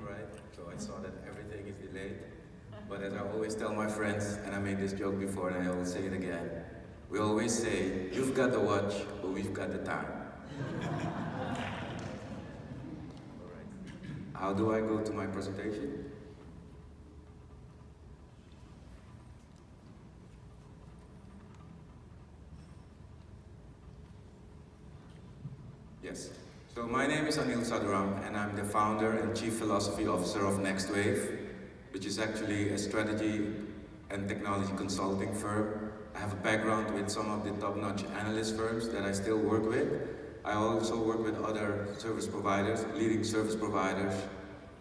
right? So I saw that everything is delayed. But as I always tell my friends, and I made this joke before and I will say it again, we always say, you've got the watch, but we've got the time. Alright. How do I go to my presentation? Yes. So my name is Anil Sadhuram, and I'm the founder and chief philosophy officer of Next Wave, which is actually a strategy and technology consulting firm. I have a background with some of the top-notch analyst firms that I still work with. I also work with other service providers, leading service providers,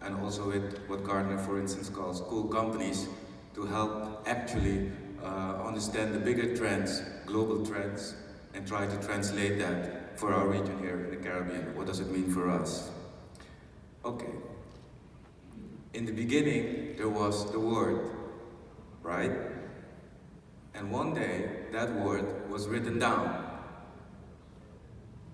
and also with what Gartner, for instance, calls cool companies, to help actually understand the bigger trends, global trends, and try to translate that for our region here in the Caribbean. What does it mean for us? Okay. In the beginning, there was the Word, right? And one day, that Word was written down.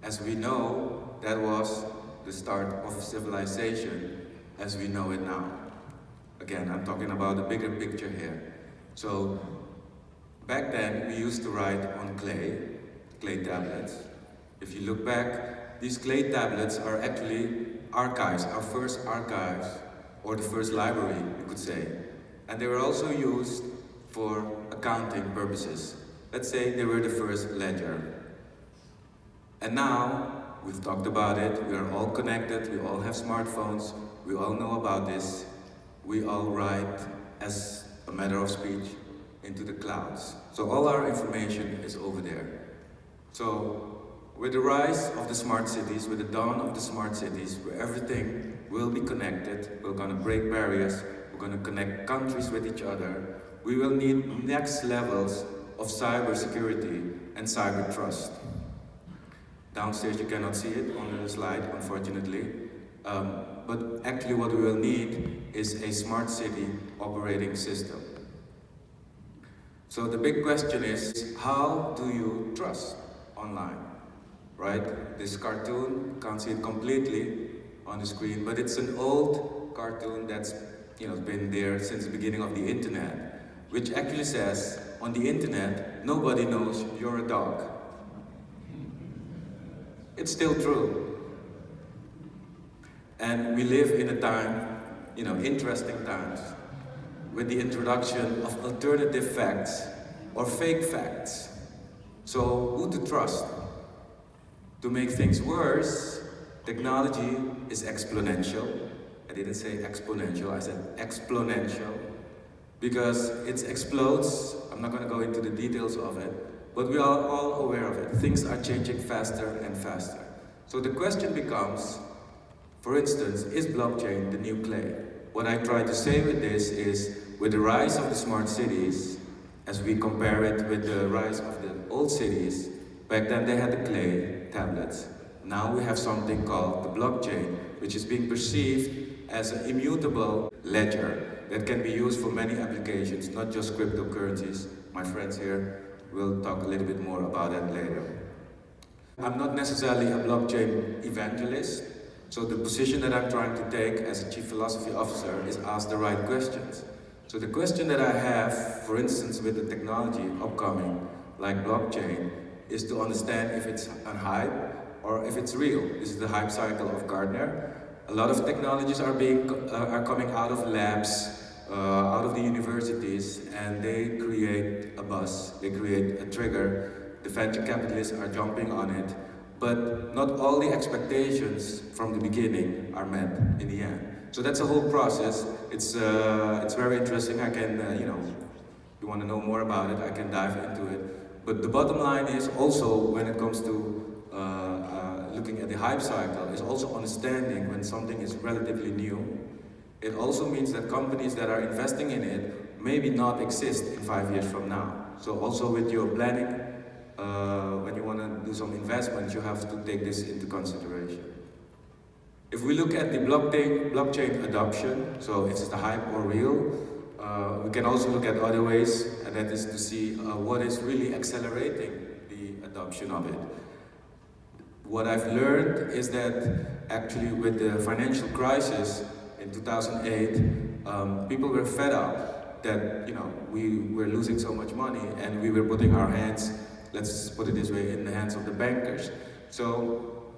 As we know, that was the start of civilization as we know it now. Again, I'm talking about the bigger picture here. So, back then, we used to write on clay tablets. If you look back, these clay tablets are actually archives, our first archives, or the first library, you could say. And they were also used for accounting purposes. Let's say they were the first ledger. And now, we've talked about it, we are all connected, we all have smartphones, we all know about this. We all write, as a matter of speech, into the clouds. So all our information is over there. So, with the rise of the smart cities, with the dawn of the smart cities, where everything will be connected, we're going to break barriers, we're going to connect countries with each other, we will need next levels of cyber security and cyber trust. Downstairs you cannot see it on the slide, unfortunately, but actually what we will need is a smart city operating system. So the big question is, how do you trust online? Right? This cartoon, can't see it completely on the screen, but it's an old cartoon that's been there since the beginning of the internet, which actually says, on the internet, nobody knows you're a dog. It's still true. And we live in a time, interesting times, with the introduction of alternative facts or fake facts. So, who to trust? To make things worse, technology is exponential. I didn't say exponential, I said exponential. Because it explodes, I'm not going to go into the details of it, but we are all aware of it. Things are changing faster and faster. So the question becomes, for instance, is blockchain the new clay? What I try to say with this is, with the rise of the smart cities, as we compare it with the rise of the old cities, back then they had the clay tablets. Now we have something called the blockchain, which is being perceived as an immutable ledger that can be used for many applications, not just cryptocurrencies. My friends here will talk a little bit more about that later. I'm not necessarily a blockchain evangelist, so the position that I'm trying to take as a chief philosophy officer is ask the right questions. So the question that I have, for instance, with the technology upcoming, like blockchain, is to understand if it's a hype or if it's real. This is the hype cycle of Gartner. A lot of technologies are coming out of labs, out of the universities, and they create a buzz, they create a trigger. The venture capitalists are jumping on it, but not all the expectations from the beginning are met in the end. So that's a whole process. It's very interesting. I can, if you want to know more about it, I can dive into it. But the bottom line is also, when it comes to looking at the hype cycle, is also understanding when something is relatively new. It also means that companies that are investing in it maybe not exist in 5 years from now. So also with your planning, when you want to do some investments, you have to take this into consideration. If we look at the blockchain adoption, so is the hype or real? We can also look at other ways, and that is to see what is really accelerating the adoption of it. What I've learned is that actually with the financial crisis in 2008, people were fed up that we were losing so much money and we were putting our hands, let's put it this way, in the hands of the bankers. So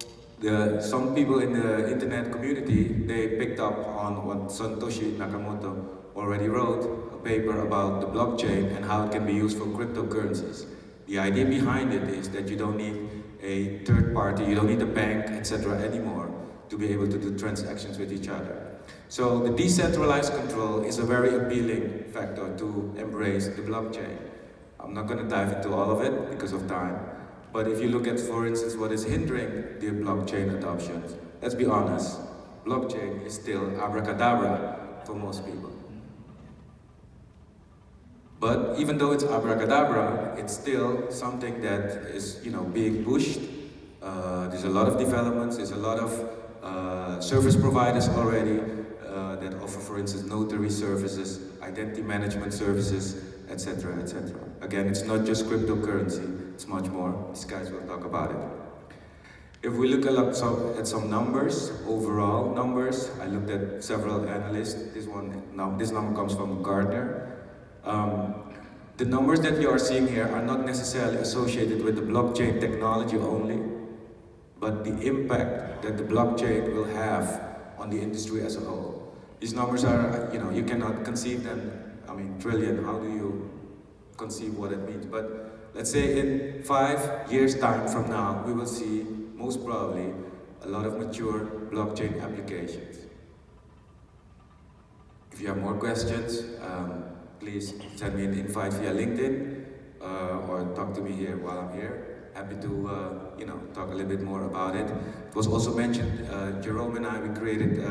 some people in the internet community, they picked up on what Satoshi Nakamoto already wrote, a paper about the blockchain and how it can be used for cryptocurrencies. The idea behind it is that you don't need a third party, you don't need a bank, etc. anymore to be able to do transactions with each other. So the decentralized control is a very appealing factor to embrace the blockchain. I'm not going to dive into all of it because of time, but if you look at, for instance, what is hindering the blockchain adoption, let's be honest, blockchain is still abracadabra for most people. But even though it's abracadabra, it's still something that is, being pushed. There's a lot of developments, there's a lot of service providers already that offer, for instance, notary services, identity management services, etc., etc. Again, it's not just cryptocurrency, it's much more. These guys will talk about it. If we look at some numbers, overall numbers, I looked at several analysts. This number comes from Gartner. The numbers that you are seeing here are not necessarily associated with the blockchain technology only, but the impact that the blockchain will have on the industry as a whole. These numbers are, you cannot conceive them. I mean, trillion, how do you conceive what it means? But let's say in 5 years' time from now, we will see, most probably, a lot of mature blockchain applications. If you have more questions, please send me an invite via LinkedIn or talk to me here while I'm here. Happy to talk a little bit more about it. It was also mentioned, Jerome and I, we created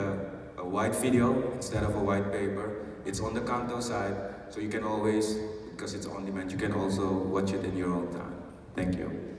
a white video instead of a white paper. It's on the Canto side, so you can always, because it's on demand, you can also watch it in your own time. Thank you.